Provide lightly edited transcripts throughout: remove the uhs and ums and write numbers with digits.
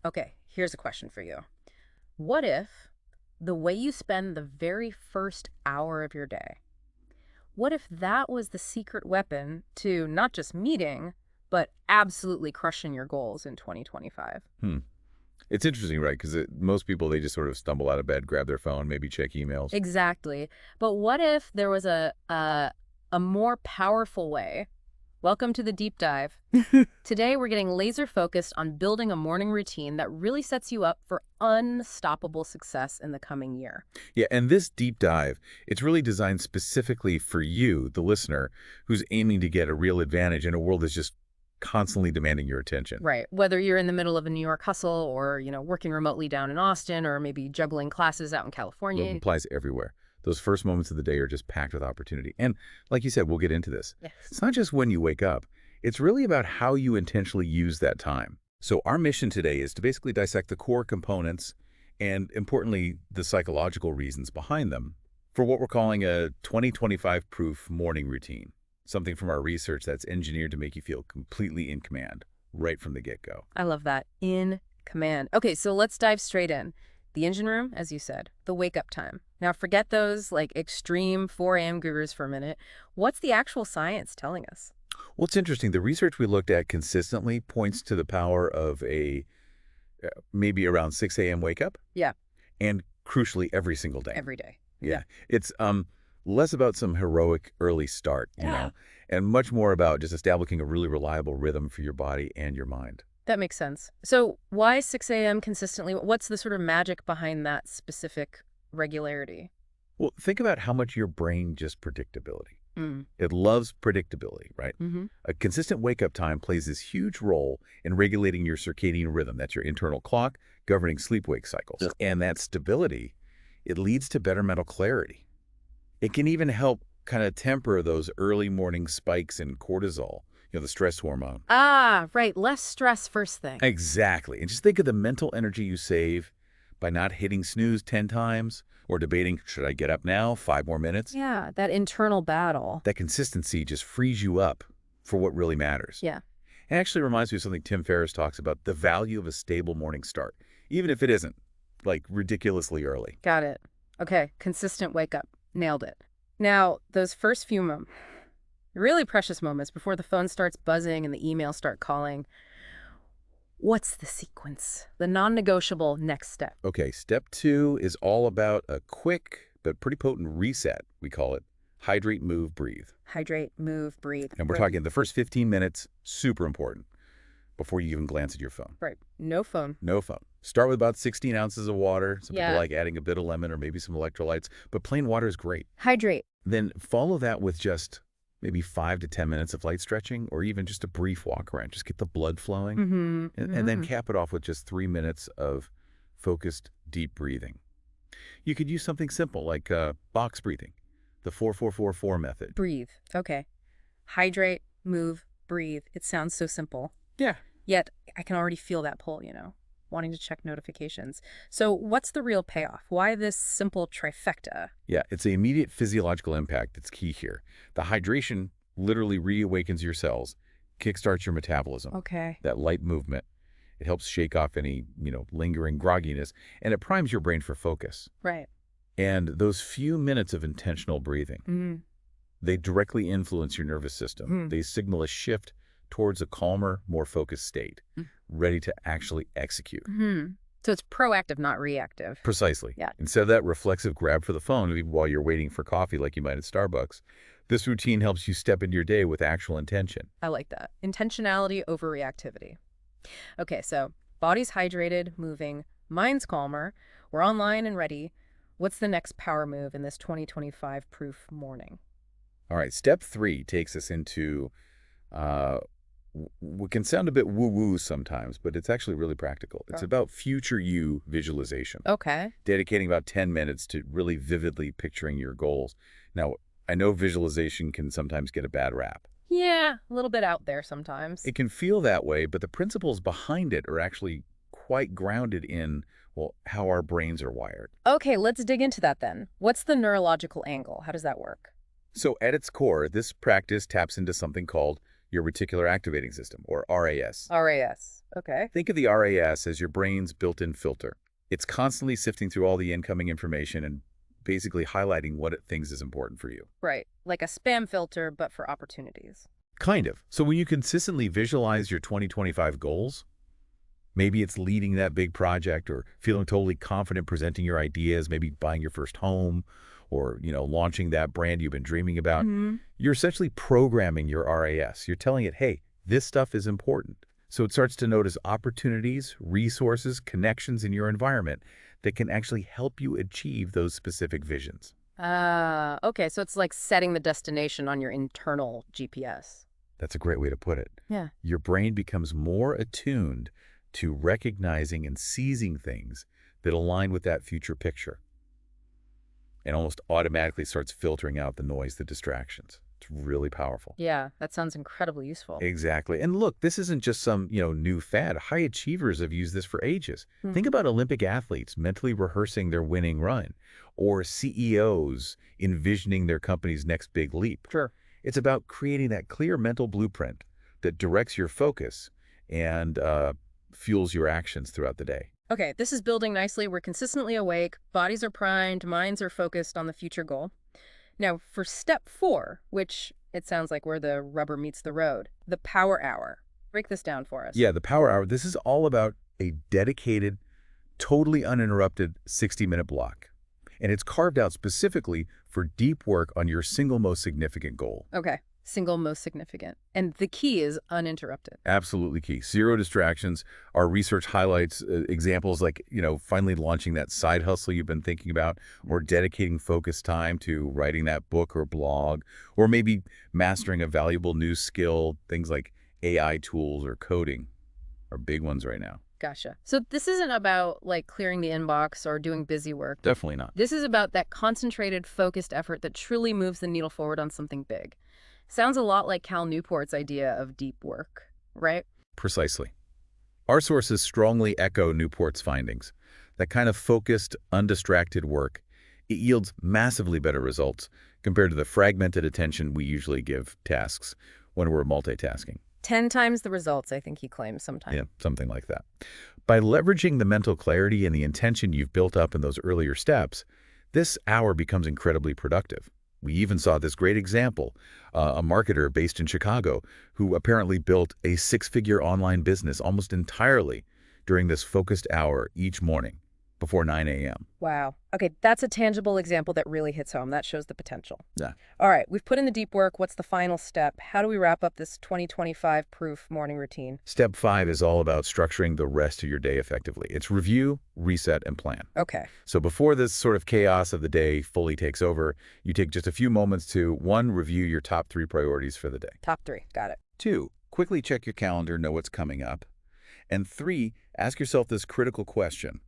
Okay, here's a question for you. What if the way you spend the very first hour of your day, what if that was the secret weapon to not just meeting, but absolutely crushing your goals in 2025? Hmm. It's interesting, right? Because most people, they just sort of stumble out of bed, grab their phone, maybe check emails. Exactly. But what if there was a more powerful way? Welcome to the deep dive. Today, we're getting laser focused on building a morning routine that really sets you up for unstoppable success in the coming year. Yeah, and this deep dive, it's really designed specifically for you, the listener, who's aiming to get a real advantage in a world that's just constantly demanding your attention. Right. Whether you're in the middle of a New York hustle or, working remotely down in Austin or maybe juggling classes out in Well, it California. applies everywhere. Those first moments of the day are just packed with opportunity. And like you said, we'll get into this. Yes. It's not just when you wake up. It's really about how you intentionally use that time. So our mission today is to basically dissect the core components and, importantly, the psychological reasons behind them for what we're calling a 2025 proof morning routine, something from our research that's engineered to make you feel completely in command right from the get-go. I love that. In command. Okay, so let's dive straight in. The engine room, as you said, the wake up time. Now, forget those like extreme 4 a.m. gurus for a minute. What's the actual science telling us? Well, it's interesting. The research we looked at consistently points to the power of a maybe around 6 a.m. wake up Yeah, and crucially every single day. every day. Yeah. Yeah. It's less about some heroic early start, Yeah. and much more about just establishing a really reliable rhythm for your body and your mind. That makes sense. So, why 6 a.m. consistently? What's the sort of magic behind that specific regularity? Well, think about how much your brain just predictability. Mm. It loves predictability, right? Mm-hmm. A consistent wake-up time plays this huge role in regulating your circadian rhythm. That's your internal clock governing sleep-wake cycles. Yeah. And that stability, it leads to better mental clarity. It can even help kind of temper those early morning spikes in cortisol, the stress hormone. Ah, right. Less stress first thing. Exactly. And just think of the mental energy you save by not hitting snooze 10 times or debating, should I get up now, 5 more minutes? Yeah, that internal battle. That consistency just frees you up for what really matters. Yeah, It actually reminds me of something Tim Ferriss talks about, the value of a stable morning start, even if it isn't, like, ridiculously early. got it. Okay, consistent wake up. Nailed it. Now, those first few really precious moments before the phone starts buzzing and the emails start calling, what's the sequence? The non-negotiable next step. Okay, step 2 is all about a quick but pretty potent reset, we call it. Hydrate, move, breathe. Hydrate, move, breathe. And we're Right. talking the first 15 minutes, super important, before you even glance at your phone. Right. No phone. No phone. Start with about 16 ounces of water. Some people Yeah. like adding a bit of lemon or maybe some electrolytes, but plain water is great. Hydrate. Then follow that with just maybe 5 to 10 minutes of light stretching or even just a brief walk around. Just get the blood flowing. Mm-hmm. And then cap it off with just 3 minutes of focused, deep breathing. You could use something simple like box breathing, the 4-4-4-4 method. Breathe. Okay. Hydrate, move, breathe. It sounds so simple. Yeah. Yet I can already feel that pull, wanting to check notifications. So what's the real payoff? Why this simple trifecta? Yeah, it's the immediate physiological impact that's key here. The hydration literally reawakens your cells, kickstarts your metabolism. Okay. That light movement, it helps shake off any, lingering grogginess, and it primes your brain for focus. Right. And those few minutes of intentional breathing, Mm. they directly influence your nervous system. Mm. They signal a shift towards a calmer, more focused state, ready to actually execute. Mm-hmm. So it's proactive, not reactive. Precisely. Yeah. Instead of that reflexive grab for the phone while you're waiting for coffee like you might at Starbucks, this routine helps you step into your day with actual intention. I like that. Intentionality over reactivity. Okay, so body's hydrated, moving, mind's calmer, we're online and ready. What's the next power move in this 2025 proof morning? All right, step 3 takes us into uh, what can sound a bit woo-woo sometimes, but it's actually really practical. It's Oh. about future you visualization, Okay. dedicating about 10 minutes to really vividly picturing your goals. Now, I know visualization can sometimes get a bad rap. Yeah, a little bit out there sometimes. It can feel that way, but the principles behind it are actually quite grounded in, well, how our brains are wired. Okay, let's dig into that then. What's the neurological angle? How does that work? So at its core, this practice taps into something called your reticular activating system, or RAS. RAS. Okay. Think of the RAS as your brain's built-in filter. It's constantly sifting through all the incoming information and basically highlighting what it thinks is important for you. Right. Like a spam filter, but for opportunities. Kind of. So when you consistently visualize your 2025 goals, maybe it's leading that big project or feeling totally confident presenting your ideas, maybe buying your first home or, launching that brand you've been dreaming about. You're essentially programming your RAS. You're telling it, hey, this stuff is important. So it starts to notice opportunities, resources, connections in your environment that can actually help you achieve those specific visions. Ah, okay. So it's like setting the destination on your internal GPS. That's a great way to put it. Yeah. Your brain becomes more attuned to recognizing and seizing things that align with that future picture and almost automatically starts filtering out the noise, the distractions. It's really powerful. Yeah, that sounds incredibly useful. Exactly. And look, this isn't just some, new fad. High achievers have used this for ages. Think about Olympic athletes mentally rehearsing their winning run or CEOs envisioning their company's next big leap. Sure. It's about creating that clear mental blueprint that directs your focus and fuels your actions throughout the day. Okay, this is building nicely. We're consistently awake, bodies are primed, minds are focused on the future goal. Now, for step 4, which it sounds like where the rubber meets the road, the power hour. Break this down for us. Yeah, the power hour, this is all about a dedicated, totally uninterrupted 60-minute block. And it's carved out specifically for deep work on your single most significant goal. Okay, single most significant. And the key is uninterrupted. Absolutely key. Zero distractions. Our research highlights examples like, finally launching that side hustle you've been thinking about, or dedicating focused time to writing that book or blog, or maybe mastering a valuable new skill. Things like AI tools or coding are big ones right now. Gotcha. So this isn't about like clearing the inbox or doing busy work. Definitely not. This is about that concentrated, focused effort that truly moves the needle forward on something big. Sounds a lot like Cal Newport's idea of deep work, right? Precisely. Our sources strongly echo Newport's findings. That kind of focused, undistracted work, it yields massively better results compared to the fragmented attention we usually give tasks when we're multitasking. 10 times the results, I think he claims sometimes. Yeah, something like that. By leveraging the mental clarity and the intention you've built up in those earlier steps, this hour becomes incredibly productive. We even saw this great example, a marketer based in Chicago who apparently built a 6-figure online business almost entirely during this focused hour each morning before 9 a.m. Wow. Okay, that's a tangible example that really hits home. That shows the potential. Yeah. All right, we've put in the deep work. What's the final step? How do we wrap up this 2025 proof morning routine? Step 5 is all about structuring the rest of your day effectively. It's review, reset, and plan. Okay. So before this sort of chaos of the day fully takes over, you take just a few moments to, 1, review your top 3 priorities for the day. Top 3. Got it. 2, quickly check your calendar, know what's coming up. And 3, ask yourself this critical question.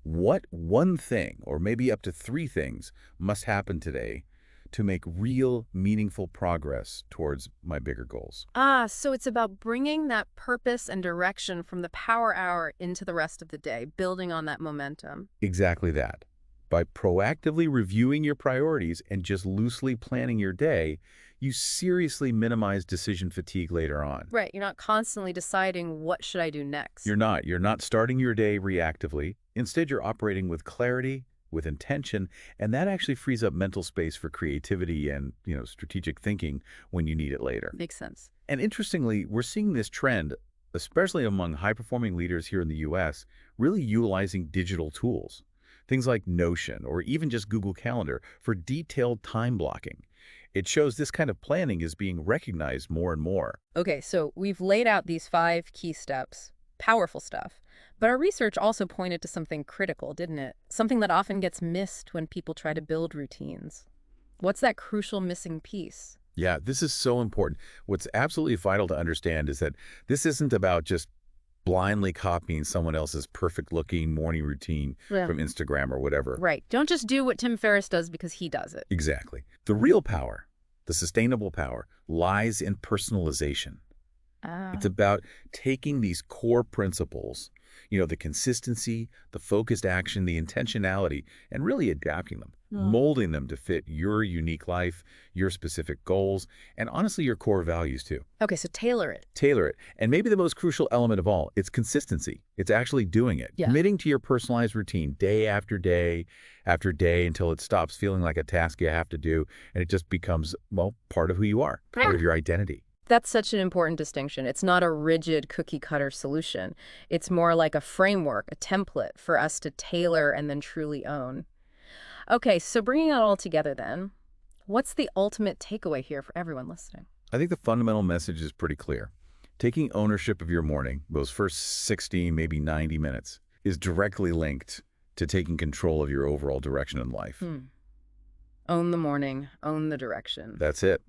What one thing, or maybe up to 3 things, must happen today to make real, meaningful progress towards my bigger goals? Ah, so it's about bringing that purpose and direction from the power hour into the rest of the day, building on that momentum. Exactly that. By proactively reviewing your priorities and just loosely planning your day, you seriously minimize decision fatigue later on. Right, you're not constantly deciding what should I do next. You're not starting your day reactively. Instead, you're operating with clarity, with intention, and that actually frees up mental space for creativity and, strategic thinking when you need it later. Makes sense. And interestingly, we're seeing this trend, especially among high-performing leaders here in the US, really utilizing digital tools. Things like Notion or even just Google Calendar for detailed time blocking. It shows this kind of planning is being recognized more and more. Okay, so we've laid out these 5 key steps. Powerful stuff. But our research also pointed to something critical, didn't it? Something that often gets missed when people try to build routines. What's that crucial missing piece? Yeah, this is so important. What's absolutely vital to understand is that this isn't about just blindly copying someone else's perfect-looking morning routine from Instagram or whatever. Right. Don't just do what Tim Ferriss does because he does it. Exactly. The real power, the sustainable power, lies in personalization. It's about taking these core principles The consistency, the focused action, the intentionality, and really adapting them, molding them to fit your unique life, your specific goals, and honestly, your core values too. Okay, so tailor it. Tailor it. And maybe the most crucial element of all, it's consistency. It's actually doing it, Yeah. committing to your personalized routine day after day until it stops feeling like a task you have to do and it just becomes, well, part of who you are, part of your identity. That's such an important distinction. It's not a rigid cookie cutter solution. It's more like a framework, a template for us to tailor and then truly own. Okay, so bringing it all together then, what's the ultimate takeaway here for everyone listening? I think the fundamental message is pretty clear. Taking ownership of your morning, those first 60, maybe 90 minutes, is directly linked to taking control of your overall direction in life. Own the morning, own the direction. That's it.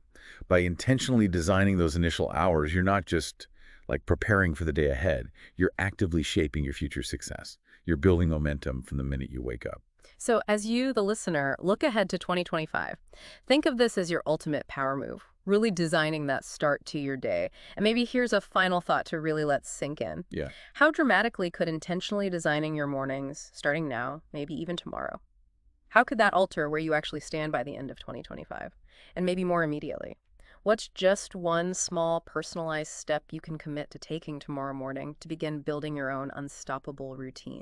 By intentionally designing those initial hours, you're not just like preparing for the day ahead. You're actively shaping your future success. You're building momentum from the minute you wake up. So as you, the listener, look ahead to 2025, think of this as your ultimate power move, really designing that start to your day. And maybe here's a final thought to really let sink in. Yeah. How dramatically could intentionally designing your mornings, starting now, maybe even tomorrow, how could that alter where you actually stand by the end of 2025? And maybe more immediately, what's just one small personalized step you can commit to taking tomorrow morning to begin building your own unstoppable routine?